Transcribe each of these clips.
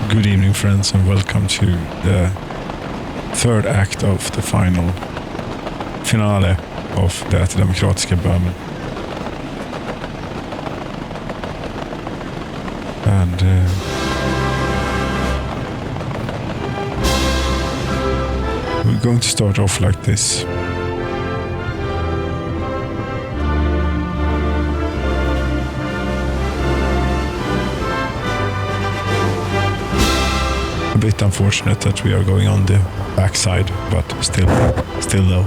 Good evening, friends, and welcome to the third act of the finale of det demokratiska Böhmen. And we're going to start off like this. A bit unfortunate that we are going on the backside, but still though.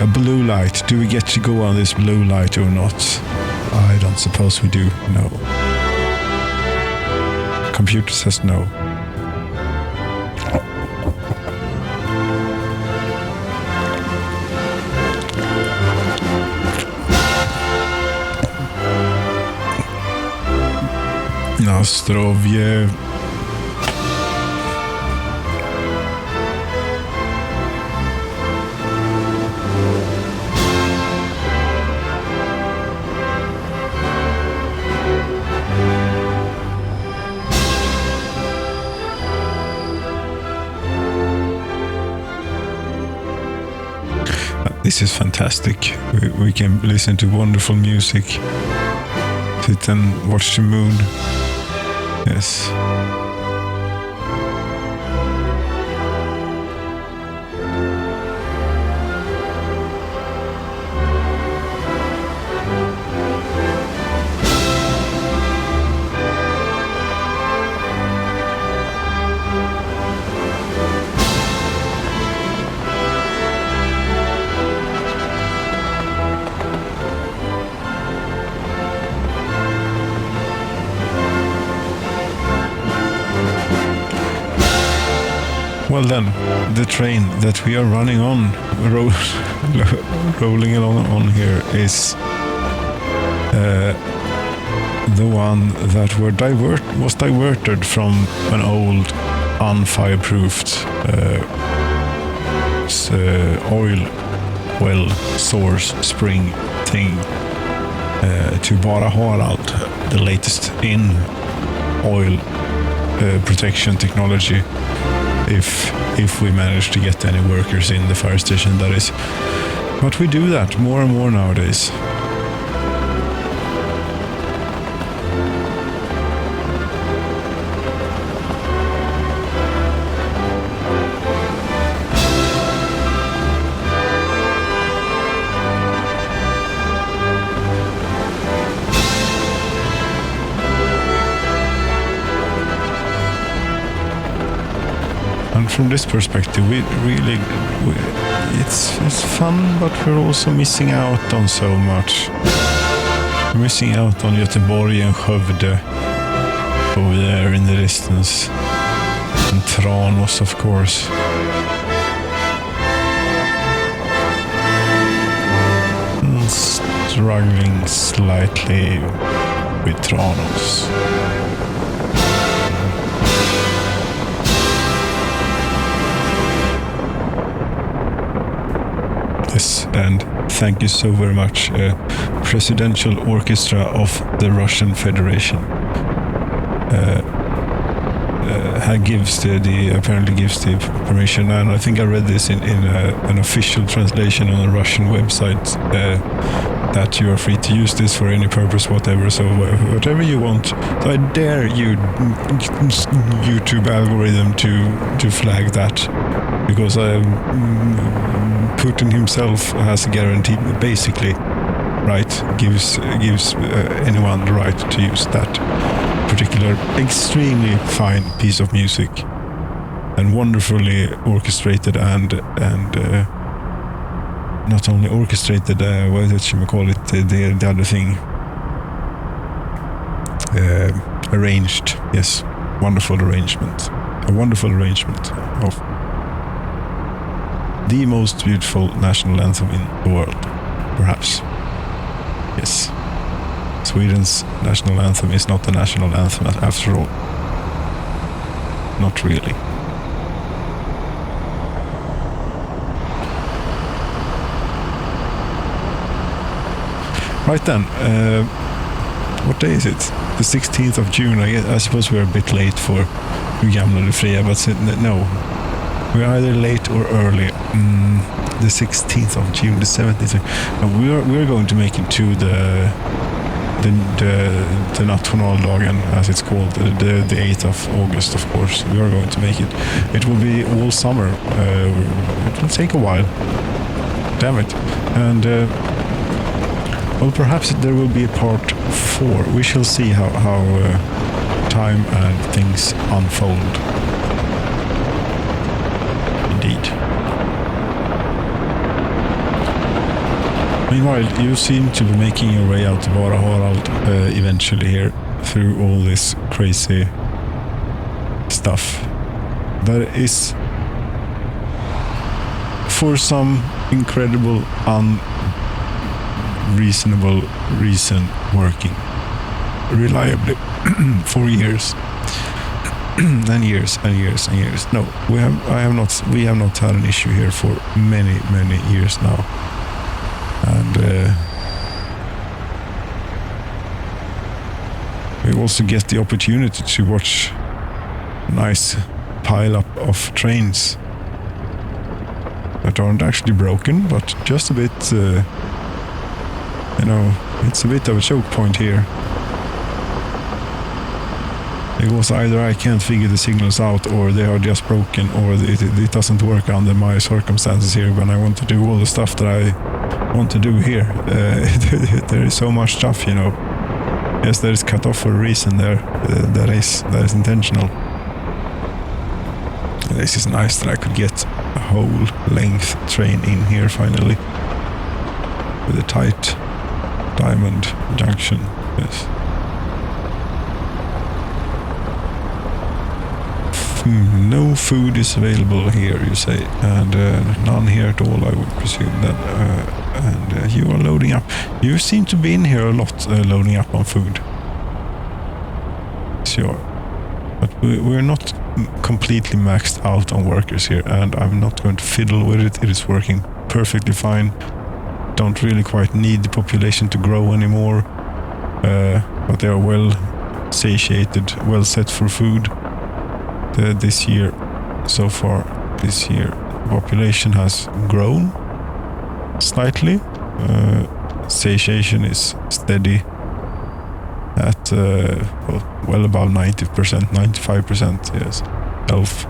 A blue light. Do we get to go on this blue light or not? I don't suppose we do. No. Computer says no. Na zdrowie. This is fantastic. We can listen to wonderful music. Sit and watch the moon. Yes. Well then, the train that we are running on, rolling along on here is the one that was diverted from an old unfireproofed oil well source spring thing to Bara Harald, the latest in oil protection technology. If we manage to get any workers in the fire station, that is. But we do that more and more nowadays. And from this perspective, it's fun, but we're also missing out on so much. We're missing out on Göteborg and Skövde over there in the distance, and Tranås, of course. And struggling slightly with Tranås. Yes, and thank you so very much, Presidential Orchestra of the Russian Federation. Apparently gives the permission, and I think I read this in an official translation on a Russian website, that you are free to use this for any purpose, whatever. So whatever you want. So I dare you, YouTube algorithm, to flag that, because Putin himself has a guarantee, basically, right? Gives anyone the right to use that particular extremely fine piece of music, and wonderfully orchestrated and not only orchestrated, what should we call it? The other thing, arranged. Yes, wonderful arrangement. A wonderful arrangement of the most beautiful national anthem in the world, perhaps. Yes. Sweden's national anthem is not the national anthem after all. Not really. Right then, what day is it? The 16th of June. I suppose we're a bit late for Gamla eller Fria, but no. We're either late or early. The 16th of June, the 17th. We're going to make it to the Nationaldagen, as it's called, the 8th of August, of course. We are going to make it. It will be all summer. It will take a while. Damn it. And, well, perhaps there will be a part 4. We shall see how time and things unfold. Indeed. Meanwhile, you seem to be making your way out to Bara Harald eventually here through all this crazy stuff. That is, for some incredible, unreasonable reason, working reliably for years and years and years and years. No, we have not had an issue here for many years now. And we also get the opportunity to watch a nice pile up of trains that aren't actually broken, but just a bit, it's a bit of a choke point here. Because either I can't figure the signals out, or they are just broken, or it doesn't work under my circumstances here when I want to do all the stuff that I want to do here. There is so much stuff, Yes, that is cut off for a reason there. That is intentional. This is nice that I could get a whole length train in here finally. With a tight diamond junction. Yes. No food is available here, you say, and none here at all, I would presume then. And you are loading up. You seem to be in here a lot, loading up on food. Sure. But we're not completely maxed out on workers here, and I'm not going to fiddle with it. It is working perfectly fine. Don't really quite need the population to grow anymore. But they are well satiated, well set for food. This year, so far, this year, the population has grown slightly. Satiation is steady at well above 90%, 95%, yes. Health,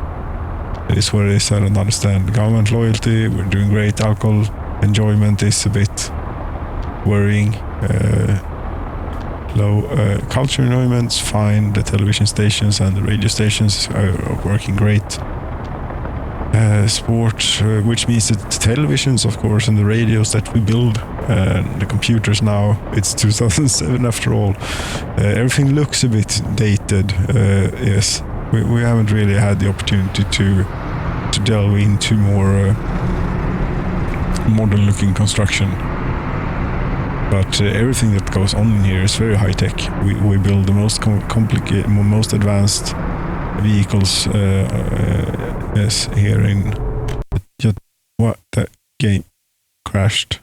it is where it is. I don't understand. Government loyalty, we're doing great. Alcohol enjoyment is a bit worrying. Low culture enjoyment's fine. The television stations and the radio stations are working great. Sports, which means that the televisions, of course, and the radios that we build, the computers now, it's 2007 after all. Everything looks a bit dated. Yes, we haven't really had the opportunity to delve into more modern-looking construction. But everything that goes on in here is very high tech. We build the most complicated, most advanced vehicles. Yes, here in. Just what, that game crashed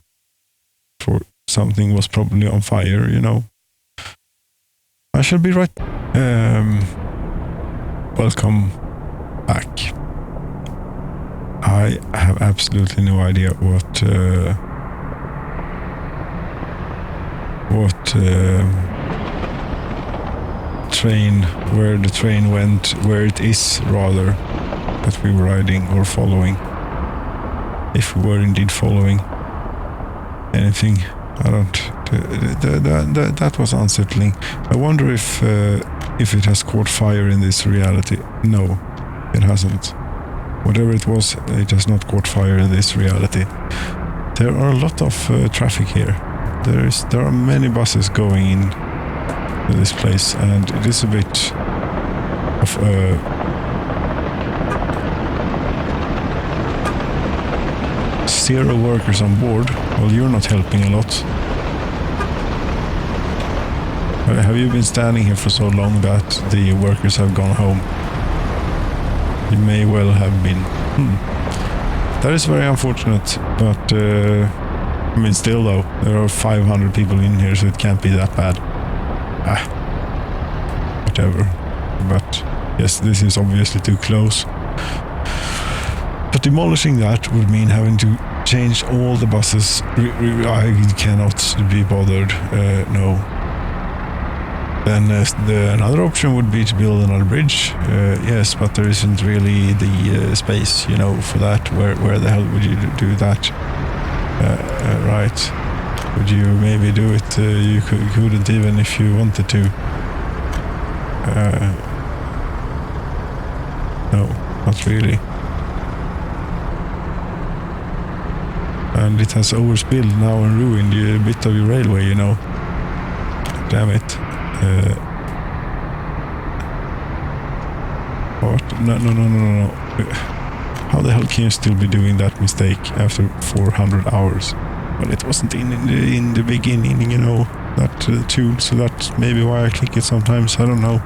for something was probably on fire. I shall be right. Welcome back. I have absolutely no idea what train, where the train went, where it is rather, that we were riding or following. If we were indeed following anything, I don't. That was unsettling. I wonder if it has caught fire in this reality. No, it hasn't. Whatever it was, it has not caught fire in this reality. There are a lot of traffic here. There are many buses going in to this place, and it is a bit of zero workers on board. Well, you're not helping a lot. Have you been standing here for so long that the workers have gone home? You may well have been. That is very unfortunate, but I mean, still though, there are 500 people in here, so it can't be that bad. Whatever. But yes, this is obviously too close. But demolishing that would mean having to change all the buses. I cannot be bothered. No. Then another option would be to build another bridge. Yes, but there isn't really the space, you know, for that. Where the hell would you do that? Right. Would you maybe do it? You couldn't even if you wanted to. No, not really. And it has overspilled now and ruined a bit of your railway, you know. Damn it. What? No. How the hell can you still be doing that mistake after 400 hours? Well, it wasn't in the beginning, you know, that tool, so that's maybe why I click it sometimes, I don't know.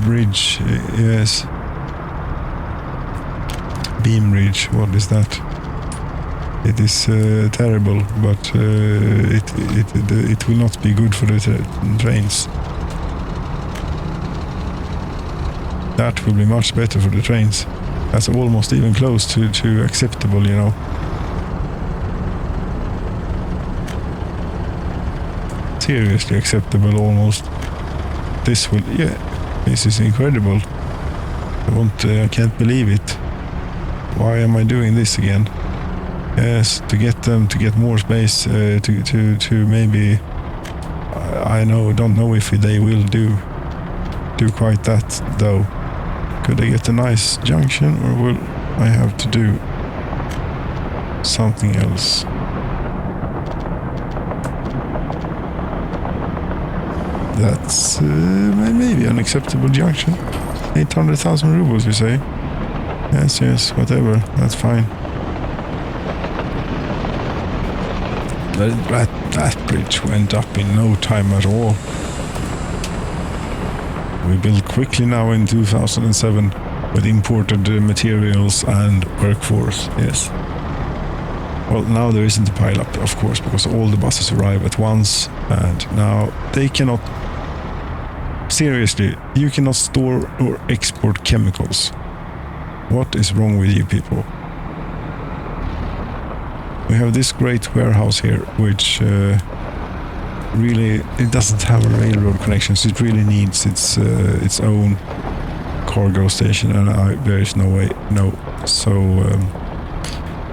Bridge, yes. Beam bridge, what is that? It is terrible, but it will not be good for the trains. That will be much better for the trains. That's almost even close to acceptable, you know. Seriously acceptable, almost. This will, yeah, this is incredible. I can't believe it. Why am I doing this again? Yes, to get more space, to maybe, don't know if they will do quite that though. Could I get a nice junction, or will I have to do something else? That's maybe an acceptable junction. 800,000 rubles, you say? Yes, whatever, that's fine. That bridge went up in no time at all. We built quickly now in 2007 with imported materials and workforce, yes. Well, now there isn't a pile-up, of course, because all the buses arrive at once, and now they cannot... Seriously, you cannot store or export chemicals. What is wrong with you people? We have this great warehouse here, which really, it doesn't have a railroad connection, so it really needs its own cargo station, and there is no way, no. So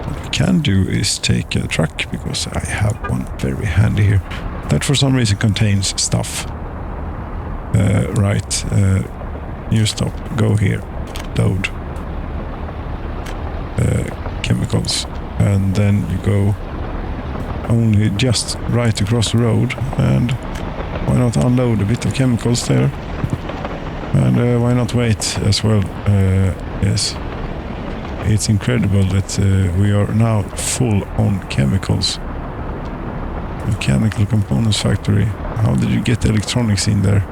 what we can do is take a truck, because I have one very handy here, that for some reason contains stuff. Right, you stop, go here, load chemicals, and then you go only just right across the road, and why not unload a bit of chemicals there, and why not wait as well. Yes, it's incredible that we are now full on chemicals. Mechanical components factory. How did you get electronics in there?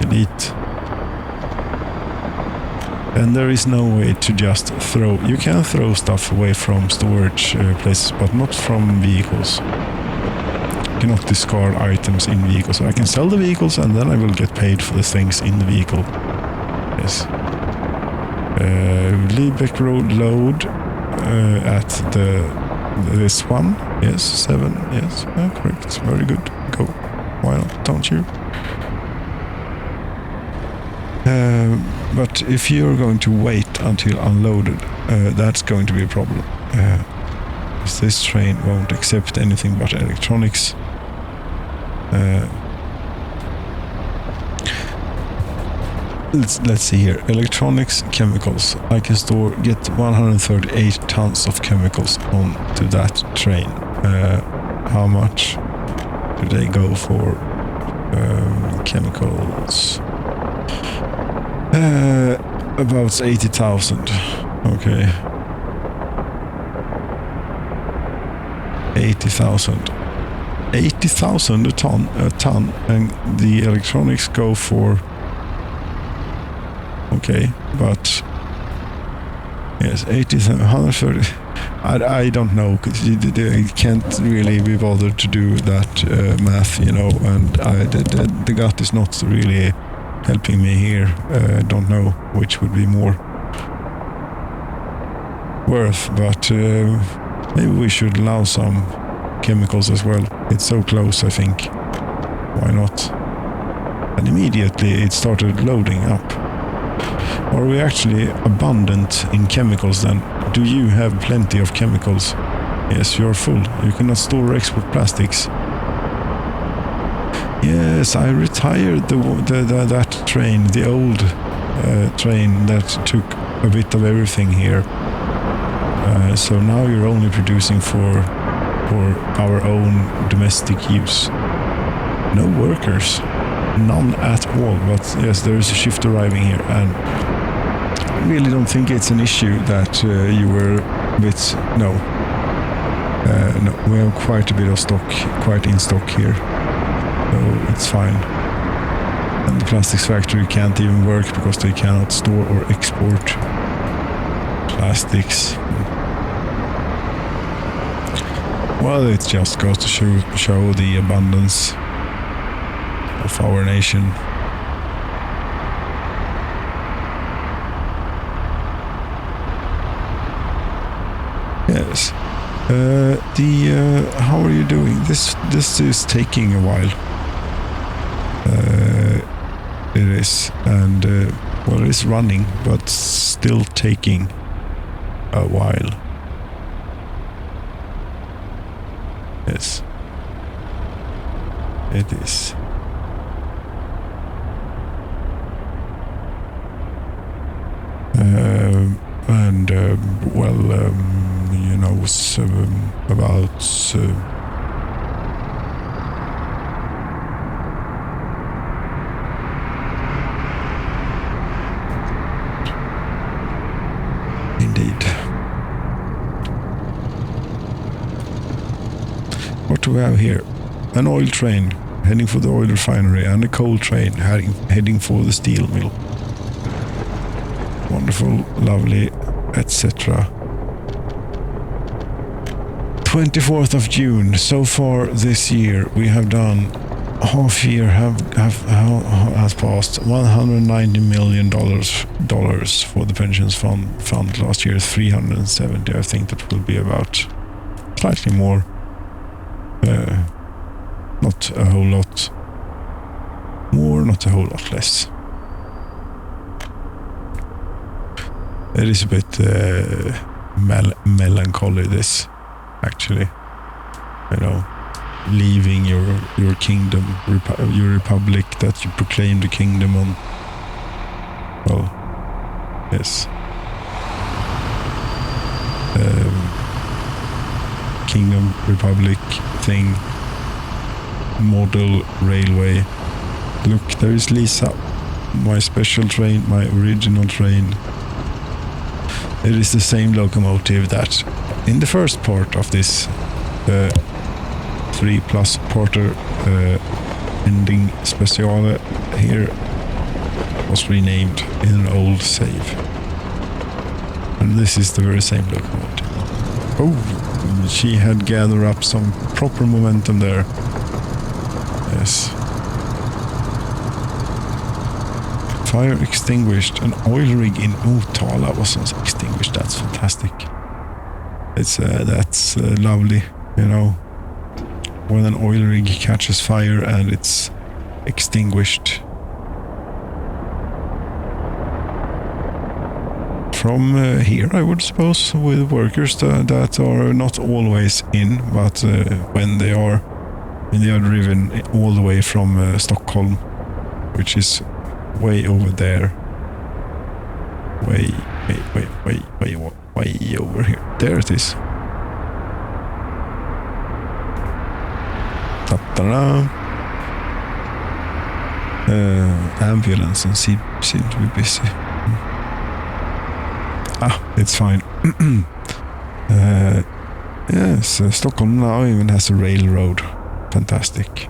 Delete. And there is no way to just throw... You can throw stuff away from storage places, but not from vehicles. You cannot discard items in vehicles. So I can sell the vehicles, and then I will get paid for the things in the vehicle. Yes. Liebeck Road load at this one. Yes, 7. Yes, correct. Very good. Go. Why not? Don't you? But if you're going to wait until unloaded, that's going to be a problem. This train won't accept anything but electronics. Let's see here. Electronics, chemicals. I can get 138 tons of chemicals onto that train. How much do they go for chemicals? About 80,000. Okay. 80,000. 80,000 a ton, and the electronics go for... Okay, but... Yes, 130. I don't know, because I can't really be bothered to do that math, you know, and the gut is not really helping me here. I don't know which would be more worth, but maybe we should allow some chemicals as well. It's so close, I think. Why not? And immediately it started loading up. Are we actually abundant in chemicals then? Do you have plenty of chemicals? Yes, you're full. You cannot store or export plastics. Yes, I retired that train, the old train that took a bit of everything here. So now you're only producing for our own domestic use. No workers. None at all. But yes, there is a shift arriving here, and I really don't think it's an issue that you were a bit... No. No, we have quite a bit of stock, quite in stock here. So it's fine. And the plastics factory can't even work because they cannot store or export plastics. Well, it just goes to show the abundance of our nation. Yes. How are you doing? This is taking a while. It is, and well, it is running, but still taking a while. Yes, it is. And well, you know, about indeed. What do we have here? An oil train heading for the oil refinery, and a coal train heading for the steel mill. Wonderful, lovely, etc. 24th of June. So far this year, we have done half year has passed. $190 million for the pensions fund last year. 370. I think that will be about slightly more. Not a whole lot more, not a whole lot less. It is a bit melancholy, this, actually. You know, leaving your kingdom, your republic that you proclaim the kingdom on. Well, yes. Kingdom, republic thing, model railway. Look, there is Lisa, my special train, my original train. It is the same locomotive that in the first part of this 3+ porter ending speciale here was renamed in an old save. And this is the very same locomotive. Oh, she had gathered up some proper momentum there. Yes. Fire extinguished. An oil rig in Motala was extinguished. That's fantastic. It's that's lovely, you know, when an oil rig catches fire and it's extinguished. From here, I would suppose, with workers that are not always in, but when they are driven all the way from Stockholm, which is way over there. Way over here. There it is. Ta-da! Ambulance and seem to be busy. It's fine. Yes, Stockholm now even has a railroad. Fantastic.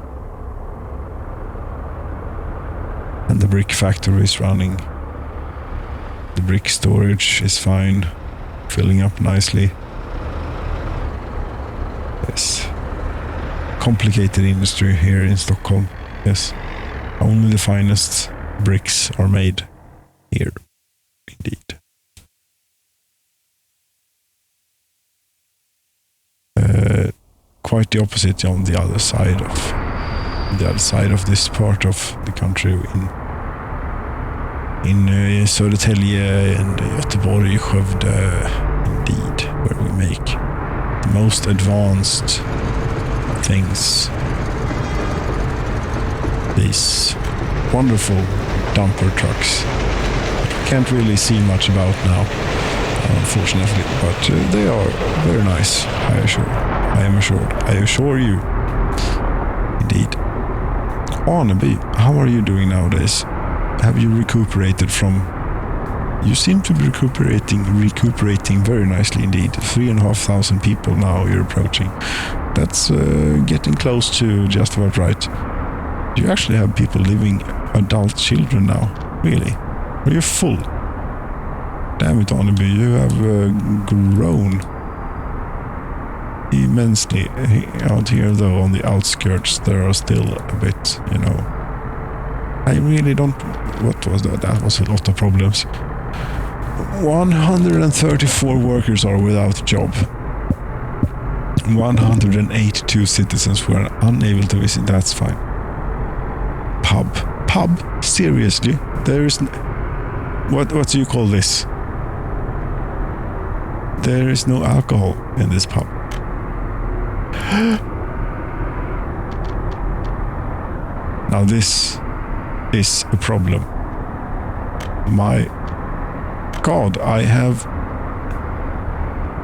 The brick factory is running. The brick storage is fine. filling up nicely. Yes. Complicated industry here in Stockholm. Yes. Only the finest bricks are made here. Indeed. Quite the opposite on the other side of this part of the country in Södertälje and Göteborg, Skövde, indeed, where we make the most advanced things. These wonderful dumper trucks that we can't really see much about now, unfortunately, but they are very nice, I assure you. Indeed. Arneby, how are you doing nowadays? Have you recuperated from... You seem to be recuperating very nicely indeed. 3,500 people now you're approaching. That's getting close to just about right. Do you actually have people living, adult children now? Really? Are you full? Damn it, Arneby, you have grown immensely. Out here though, on the outskirts, there are still a bit, I really don't... What was that? That was a lot of problems. 134 workers are without a job. 182 citizens were unable to visit. That's fine. Pub? Seriously? There is... What do you call this? There is no alcohol in this pub. Now this is a problem. My God, I have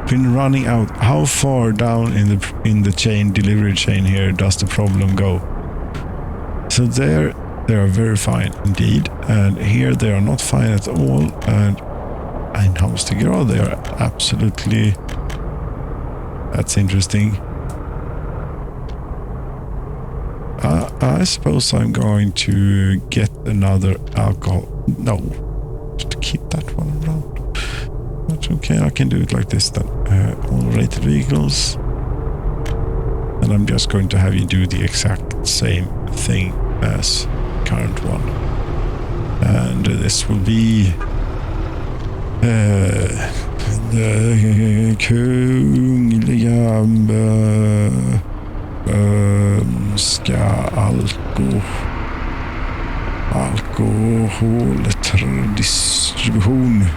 been running out. How far down in the delivery chain here does the problem go? So there they are very fine indeed, and here they are not fine at all, and in Hamstergrad they are absolutely... That's interesting. I suppose I'm going to get another alcohol. No, just keep that one around. That's okay, I can do it like this then. All rated vehicles. And I'm just going to have you do the exact same thing as current one. And this will be the Kungliga alkoholdistribution.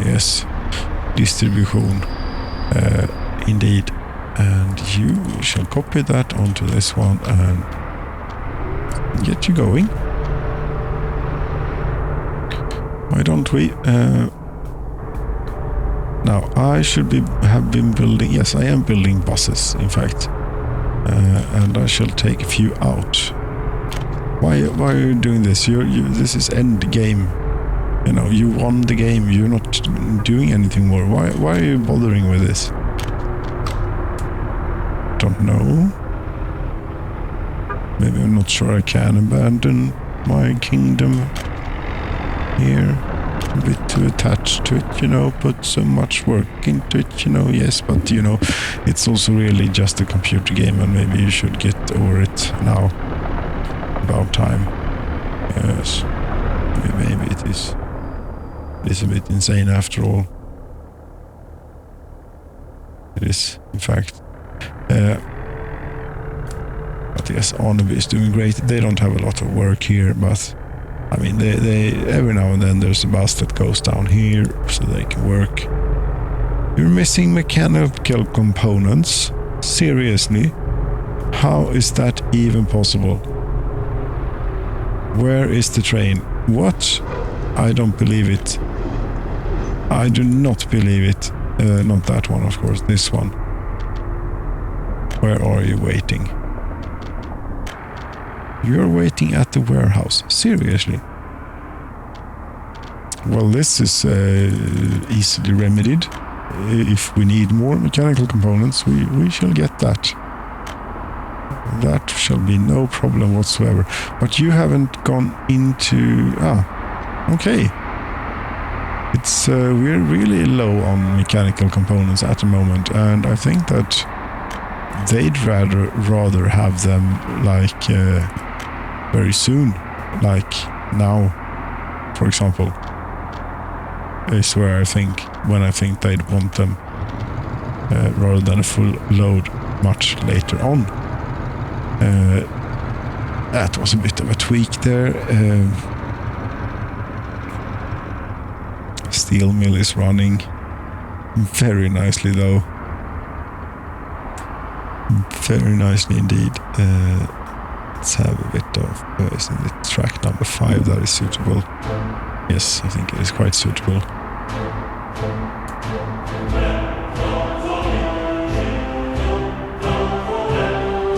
Yes, distribution. Indeed. And you shall copy that onto this one and get you going. Why don't we? Now, I should have been building... Yes, I am building buses, in fact. And I shall take a few out. Why are you doing this? This is end game. You won the game. You're not doing anything more. Why are you bothering with this? Don't know. Maybe I'm not sure I can abandon my kingdom here. A bit too attached to it, put so much work into it, yes, but it's also really just a computer game, and maybe you should get over it now. About time. Yes. Maybe it is. It's a bit insane after all. It is, in fact. But yes, Arneby is doing great. They don't have a lot of work here, but I mean, they every now and then there's a bus that goes down here so they can work. You're missing mechanical components? Seriously? How is that even possible? Where is the train? What? I don't believe it. I do not believe it. Not that one, of course. This one. Where are you waiting? You're waiting at the warehouse. Seriously? Well, this is easily remedied. If we need more mechanical components, we shall get that. That shall be no problem whatsoever. But you haven't gone into... okay. it's we're really low on mechanical components at the moment, and I think that they'd rather have them like very soon, like now, for example, is where I think they'd want them rather than a full load much later on. That was a bit of a tweak there. Steel mill is running very nicely though. Very nicely indeed. Let's have a bit of isn't it track number 5 that is suitable? Yes, I think it is quite suitable.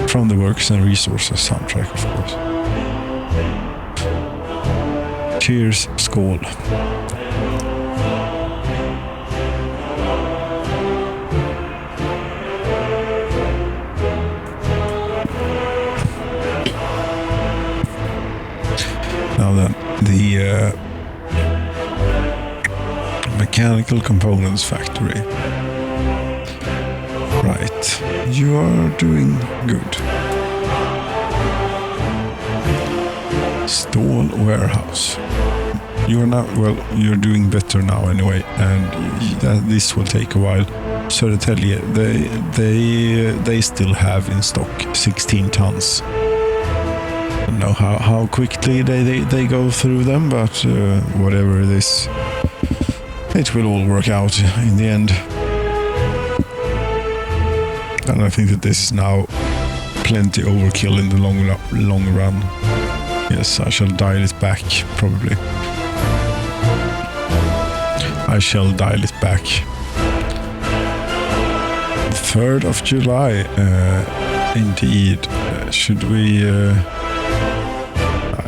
From the Works and Resources soundtrack, of course. Cheers, skål. Now then, the mechanical components factory. Right, you are doing good. Stall warehouse. You're not, well, you're doing better now anyway, and this will take a while. Södertälje, they still have in stock 16 tons. I don't know how quickly they go through them, but whatever it is, it will all work out in the end. And I think that this is now plenty overkill in the long run. Yes, I shall dial it back, probably. I shall dial it back. 3rd of July, indeed. Should we...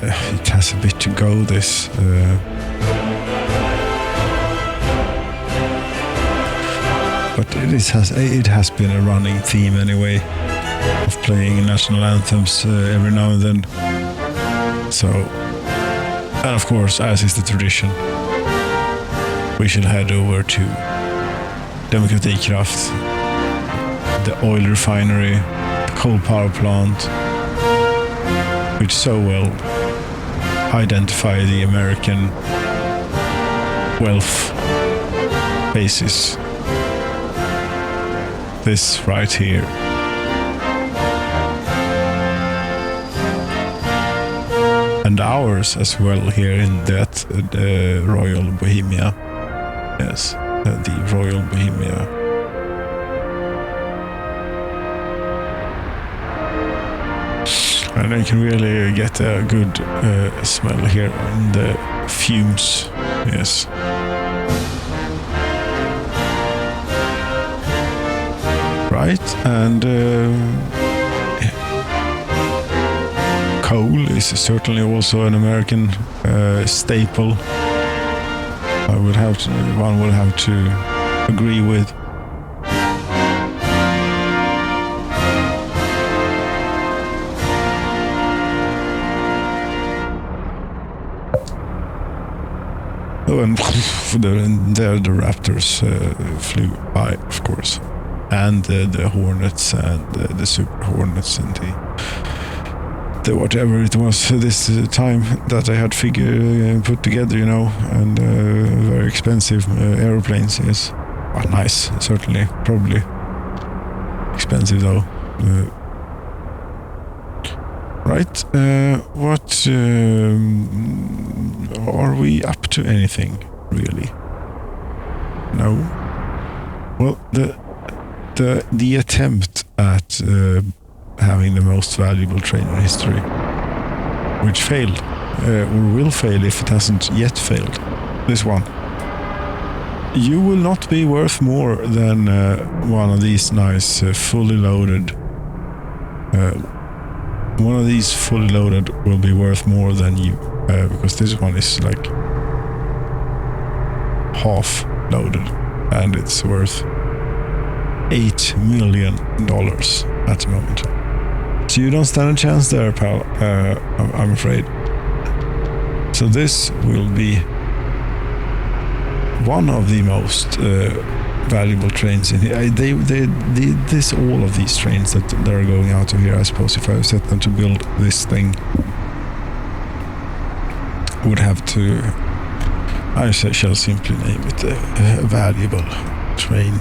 it has a bit to go, this. But it has been a running theme anyway, of playing national anthems every now and then. So, and of course, as is the tradition, we shall head over to Demokratikraft, the oil refinery, the coal power plant, which so well identify the American wealth basis. This right here. And ours as well here in that Royal Bohemia. Yes, the Royal Bohemia. And I can really get a good smell here in the fumes. Yes. Right, and coal is certainly also an American staple. One would have to agree with. Oh, and there the Raptors flew by, of course. And the Hornets and the Super Hornets and the whatever it was this time that I had put together, you know, and very expensive aeroplanes, yes. Well, nice, certainly, probably expensive though. Right, what are we up to anything really? No. Well, the attempt at having the most valuable train in history, which failed, or will fail if it hasn't yet failed. This one. You will not be worth more than one of these nice fully loaded. One of these fully loaded will be worth more than you, because this one is like half loaded, and it's worth $8 million at the moment. So you don't stand a chance there, pal, I'm afraid. So this will be one of the most valuable trains in here. All of these trains that are going out of here, I suppose, if I set them to build this thing, would have to, I shall simply name it a valuable train.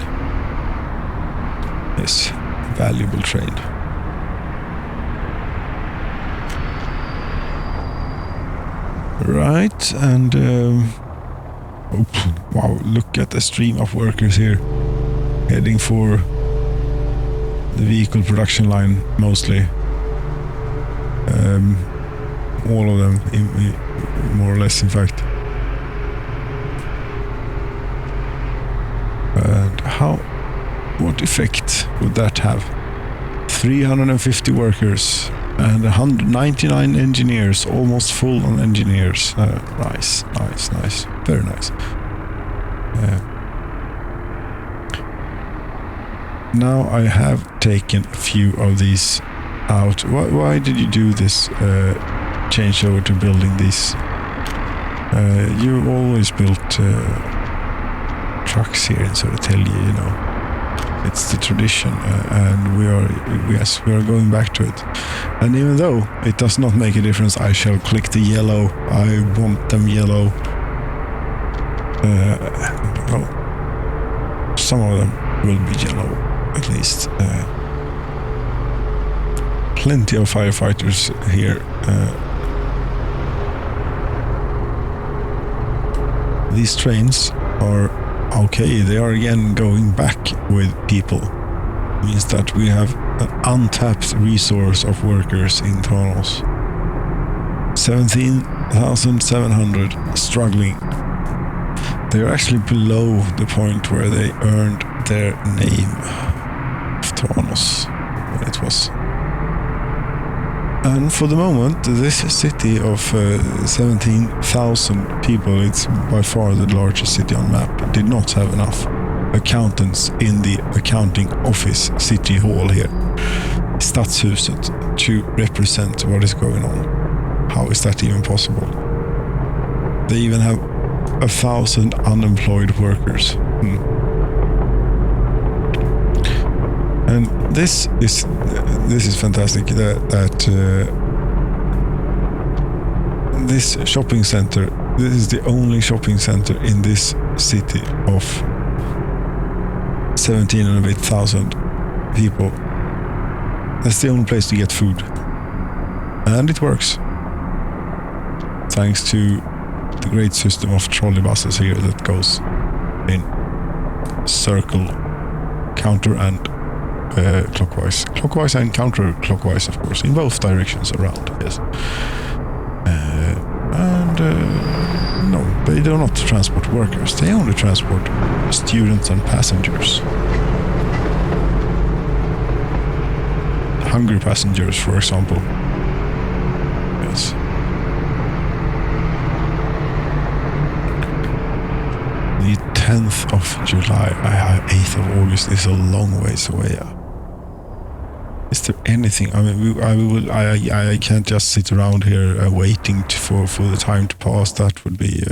Yes, valuable train. Right, and wow, look at the stream of workers here heading for the vehicle production line, mostly. All of them, more or less, in fact. And what effect would that have? 350 workers and 199 engineers, almost full on engineers. Nice. Very nice. Now I have taken a few of these out. Why did you do this change over to building these? You always built trucks here in Södertälje, you know. It's the tradition, and we are going back to it. And even though it does not make a difference, I shall click the yellow. I want them yellow. Some of them will be yellow, at least. Plenty of firefighters here. These trains are okay. They are again going back with people. Means that we have an untapped resource of workers in Tranås. 17,700 struggling. They are actually below the point where they earned their name of Tranås when it was. And for the moment, this city of 17,000 people, it's by far the largest city on map, did not have enough accountants in the accounting office, city hall here, Stadshuset, to represent what is going on. How is that even possible? They even have 1,000 unemployed workers. And this is fantastic. That this shopping center. This is the only shopping center in this city of 17,000 people. That's the only place to get food, and it works thanks to the great system of trolley buses here that goes in circle, counter, and clockwise and counterclockwise, of course, in both directions around. Yes, no, they do not transport workers. They only transport students and passengers. Hungry passengers, for example. Yes. The 10th of July, 8th of August is a long ways away. Is there anything? I mean, I can't just sit around here waiting for the time to pass. That would be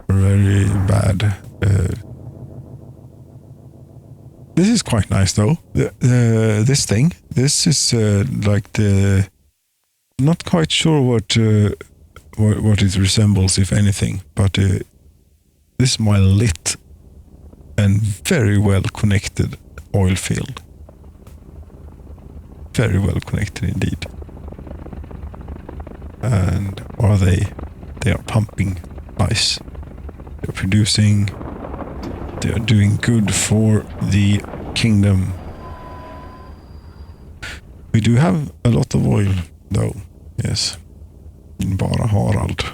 very bad. This is quite nice, though. This thing. This is like the. Not quite sure what it resembles, if anything, but this is my lit and very well connected oil field. Very well connected indeed. And they are pumping nice. They're producing. They are doing good for the kingdom. We do have a lot of oil, though. Yes. In Bara Harald.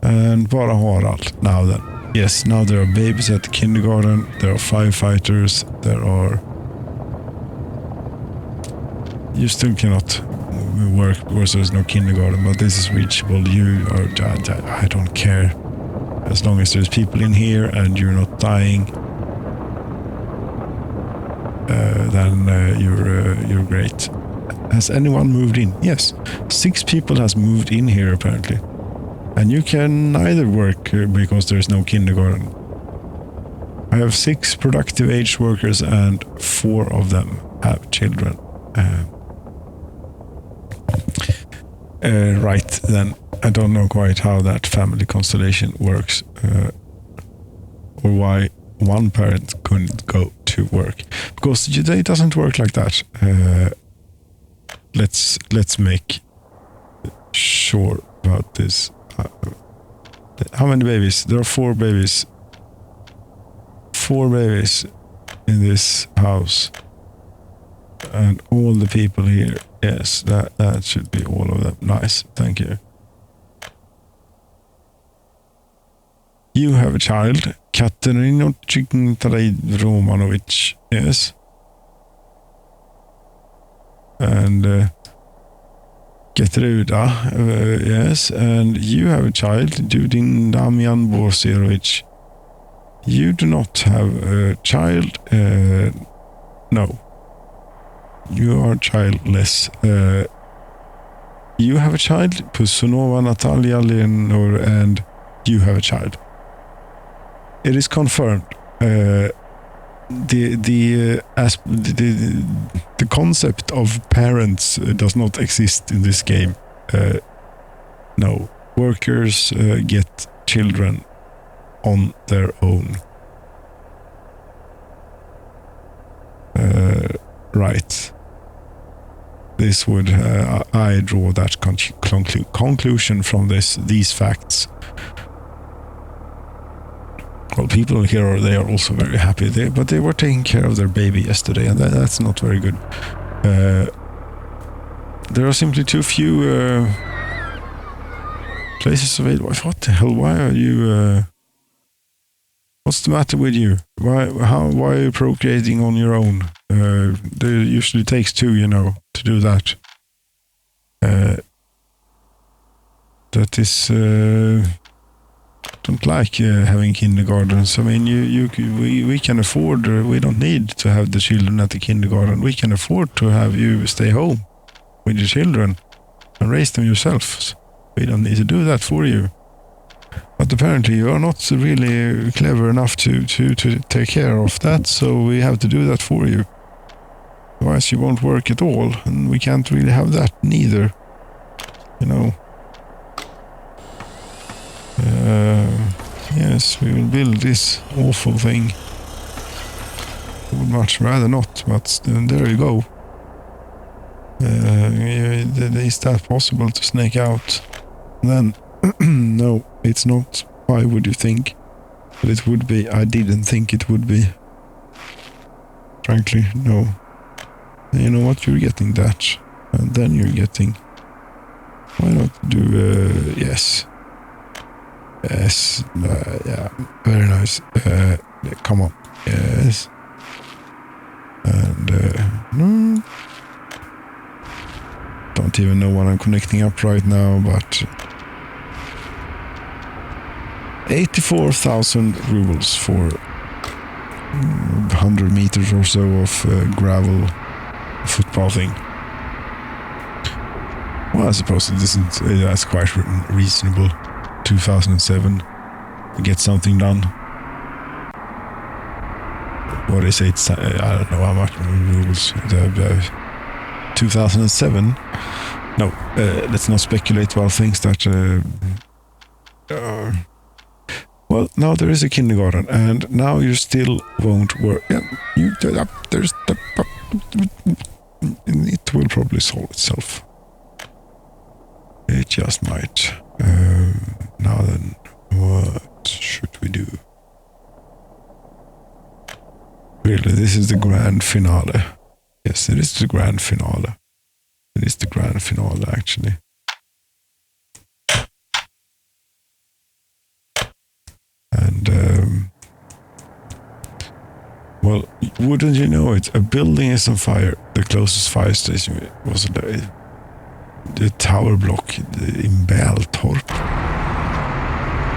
And Bara Harald. Now then. Yes, now there are babies at the kindergarten. There are firefighters. There are... You still cannot work because there's no kindergarten, but this is reachable. You are... I don't care. As long as there's people in here and you're not dying, then you're great. Has anyone moved in? Yes, 6 people has moved in here apparently. And you can neither work because there's no kindergarten. I have 6 productive age workers and 4 of them have children. Right then, I don't know quite how that family constellation works, or why one parent couldn't go to work, because it doesn't work like that. Let's make sure about this. How many babies? There are 4 babies. 4 babies in this house, and all the people here. Yes, that should be all of them. Nice, thank you. You have a child, Katerina Romanovic. Yes, and Getruda. Yes, and you have a child, Judin Damian Borserovic. You do not have a child. No. You are childless. You have a child, Pusunova Natalia Leonor, and you have a child. It is confirmed. The concept of parents does not exist in this game. No. Workers get children on their own. Right. This would I draw that conclusion from these facts. Well, people here they are also very happy. But they were taking care of their baby yesterday, and that's not very good. There are simply too few places available. What the hell? Why are you? What's the matter with you? Why are you procreating on your own? There usually takes 2, to do that. That is don't like having kindergartens. I mean, we can afford. We don't need to have the children at the kindergarten. We can afford to have you stay home with your children and raise them yourselves. We don't need to do that for you. But apparently you are not really clever enough to take care of that, so we have to do that for you. Otherwise you won't work at all, and we can't really have that neither. Yes, we will build this awful thing. I would much rather not, but there you go. Is that possible to snake out? Then, no, it's not. Why would you think? But it would be. I didn't think it would be. Frankly, no. You know what? You're getting that. And then you're getting... Why not do... yes. Yes. Yeah. Very nice. Come on. Yes. And... no. Don't even know what I'm connecting up right now, but... 84,000 rubles for 100 meters or so of gravel footpathing. Well, I suppose that's quite reasonable. 2007 to get something done. What is it? I don't know how much rubles. 2007. No, let's not speculate about things that. Well, now there is a kindergarten, and now you still won't work. Yeah, there's the. It will probably solve itself. It just might. Now then, what should we do? Really, this is the grand finale. Yes, it is the grand finale. It is the grand finale, actually. And, well, wouldn't you know it? A building is on fire. The closest fire station was the tower block in Bältorp.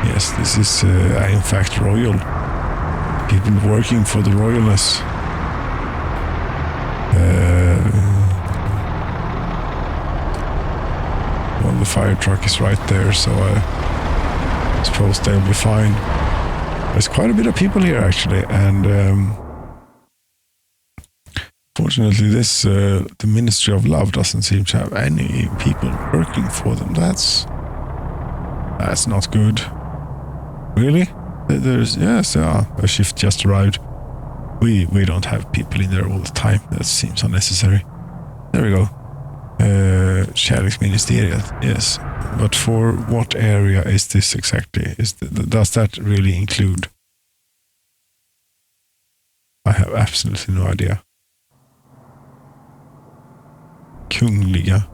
Yes, this is in fact royal. People working for the royalness. Well, the fire truck is right there, so suppose they'll be fine. There's quite a bit of people here actually, and fortunately the Ministry of Love doesn't seem to have any people working for them. That's not good. Really? There's a shift just arrived. We don't have people in there all the time. That seems unnecessary. There we go. Kärleksministeriet, yes. But for what area is this exactly? Does that really include? I have absolutely no idea. Kungliga.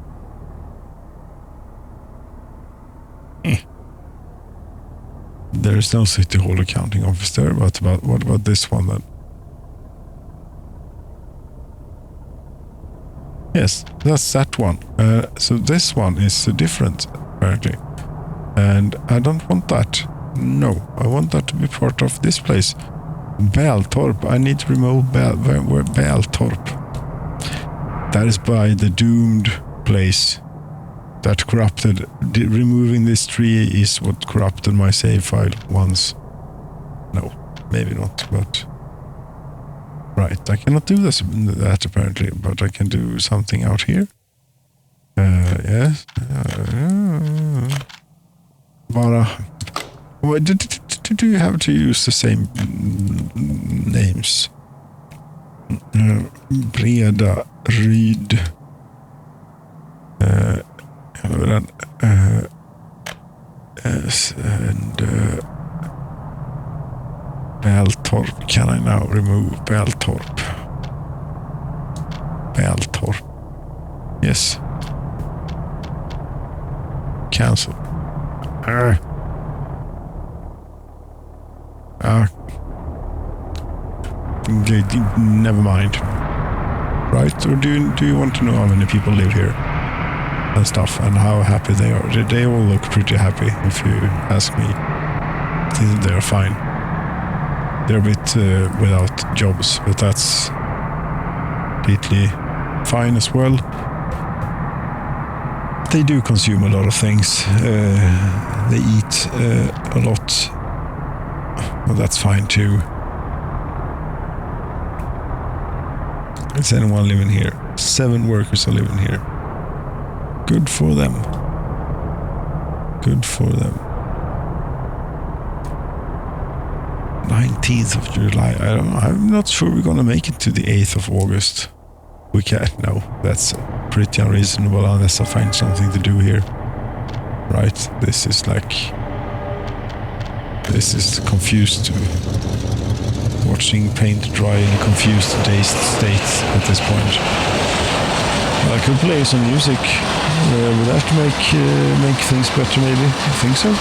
There is no city hall accounting office there, but what about this one then? Yes, that's that one. So this one is different, apparently. And I don't want that. No, I want that to be part of this place. Bältorp. I need to remove Bältorp. That is by the doomed place that corrupted. Removing this tree is what corrupted my save file once. No, maybe not, but... Right, I cannot do that apparently, but I can do something out here. Yes. Bara... Do you have to use the same names? Breda Ryd. Yes, and Bältorp. Can I now remove Bältorp? Bältorp. Yes. Cancel. Okay, never mind. Right? Or do you want to know how many people live here and stuff, and how happy they are? They all look pretty happy, if you ask me. They're fine. They're a bit without jobs, but that's completely fine as well. They do consume a lot of things. They eat a lot. Well, that's fine too. Is anyone living here? 7 workers are living here. Good for them. Good for them. 19th of July. I'm not sure we're gonna make it to the 8th of August. We can't. No, that's pretty unreasonable unless I find something to do here. Right? This is confused. Watching paint dry in a confused, dazed state at this point. I could play some music. Would that make things better? Maybe. I think so.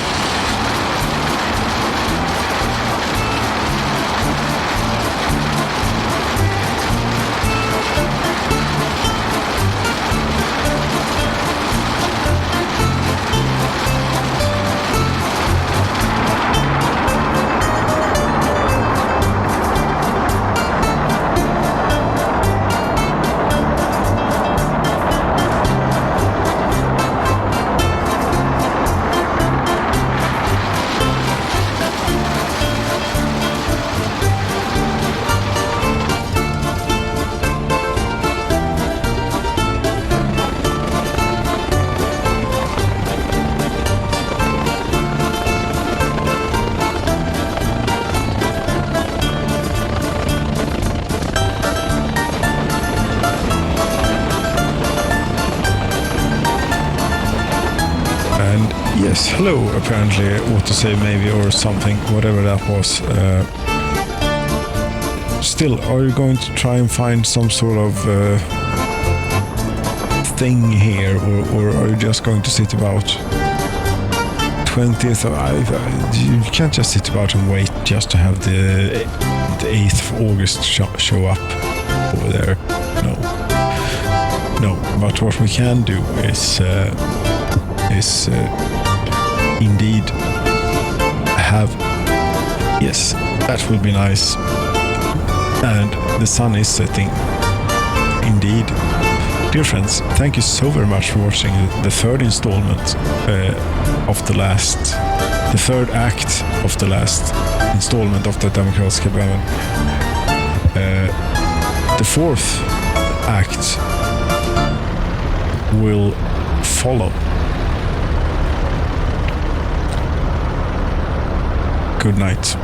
Yes, hello, apparently, autosave maybe, or something, whatever that was. Still, are you going to try and find some sort of thing here, or are you just going to sit about 20th? You can't just sit about and wait just to have the 8th of August show up over there. No, but what we can do is indeed have, yes, that will be nice. And the sun is setting, indeed. Dear friends, thank you so very much for watching the 3rd installment of the last the third act of the last installment of the demokratiska breven. The fourth act will follow. Good night.